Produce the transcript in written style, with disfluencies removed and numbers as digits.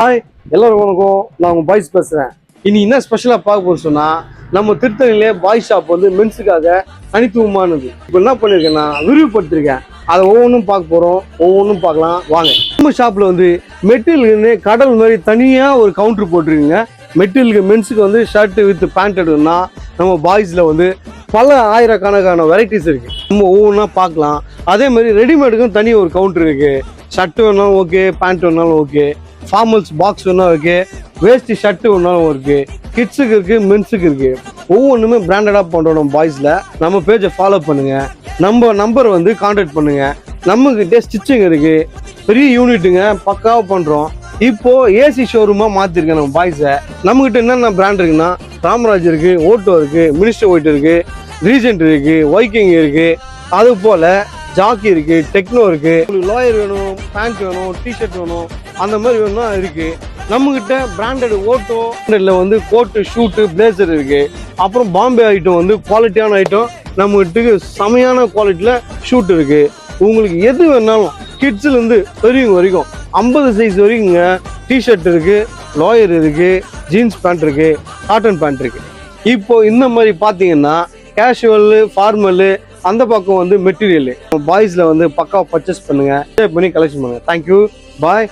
Hi எல்லாரும் வணக்கம். நான் உங்க பாய்ஸ் பேசுறேன். இனி என்ன ஸ்பெஷலா பார்க்க போறோம் சொன்னா, நம்ம திருத்தணிலே பாய் ஷாப் வந்து மென்ஸுக்காக தனித்துவமானது. இப்போ என்ன பண்ணிருக்கேன்னா விரிவுபடுத்திருக்கேன். அதை ஒவ்வொன்றும் பார்க்க போறோம், ஒவ்வொன்றும் பார்க்கலாம் வாங்க. நம்ம ஷாப்ல வந்து மெட்டீரியல்னு கடல் மாதிரி தனியா ஒரு கவுண்டர் போட்டிருக்குங்க. மெட்டீரியலுக்கு மென்ஸுக்கு வந்து ஷர்ட் வித் பேண்ட் எடுக்கணும்னா நம்ம பாய்ஸ்ல வந்து பல ஆயிரக்கணக்கான வெரைட்டிஸ் இருக்கு. நம்ம ஒவ்வொன்றா பார்க்கலாம். அதே மாதிரி ரெடிமேடுக்கும் தனி ஒரு கவுண்டர் இருக்கு. ஷர்ட் வேணாலும் ஓகே, பேண்ட் வேணாலும் ஓகே, ஃபார்மல்ஸ் பாக்ஸ் வேணாலும் இருக்கு, வேஸ்ட் ஷர்ட் வேணாலும் இருக்கு, கிட்ஸுக்கு இருக்கு, மென்ஸுக்கு இருக்கு. ஒவ்வொன்றுமே பிராண்டடா பண்றோம். நம்ம பாய்ஸ்ல நம்ம பேஜை ஃபாலோ பண்ணுங்க. நம்ம நம்பர் வந்து கான்டாக்ட் பண்ணுங்க. நம்ம கிட்ட ஸ்டிச்சிங் இருக்கு, பெரிய யூனிட்டுங்க, பக்காவா பண்றோம். இப்போ ஏசி ஷோரூமா மாத்திருக்கேன் நம்ம பாய்ஸை. நம்ம கிட்ட என்னென்ன பிராண்ட் இருக்குன்னா ராமராஜ் இருக்கு, ஓட்டோ இருக்கு, மினிஸ்டர் ஒயிட் இருக்கு, ரீஜென்ட் இருக்கு, வைக்கிங் இருக்கு, அது போல ஜாக்கி இருக்கு, டெக்னோ இருக்கு. உங்களுக்கு லோயர் வேணும், பேண்ட் வேணும், டிஷர்ட் வேணும், அந்த மாதிரி வேணும்னா இருக்கு. நம்ம கிட்ட பிராண்டட் ஓட்டோ வந்து கோட்டு, ஷூட்டு, பிளேசர் இருக்கு. அப்புறம் பாம்பே ஐட்டம் வந்து குவாலிட்டியான ஐட்டம் நம்ம கிட்ட செமையான குவாலிட்டியில ஷூட் இருக்கு. உங்களுக்கு எது வேணாலும் கிட்ஸ்ல இருந்து பெரியவங்க வரைக்கும் 50 சைஸ் வரைக்குங்க டிஷர்ட் இருக்கு, லோயர் இருக்கு, ஜீன்ஸ் பேண்ட் இருக்கு, காட்டன் பேண்ட் இருக்கு. இப்போ இந்த மாதிரி பாத்தீங்கன்னா கேஷுவல், ஃபார்மல், அந்த பக்கம் வந்து மெட்டீரியல் பாய்ஸ்ல வந்து பக்காவா பர்ச்சேஸ் பண்ணுங்க, பண்ணி கலெக்ஷன் பண்ணுங்க. தேங்க்யூ, பாய்.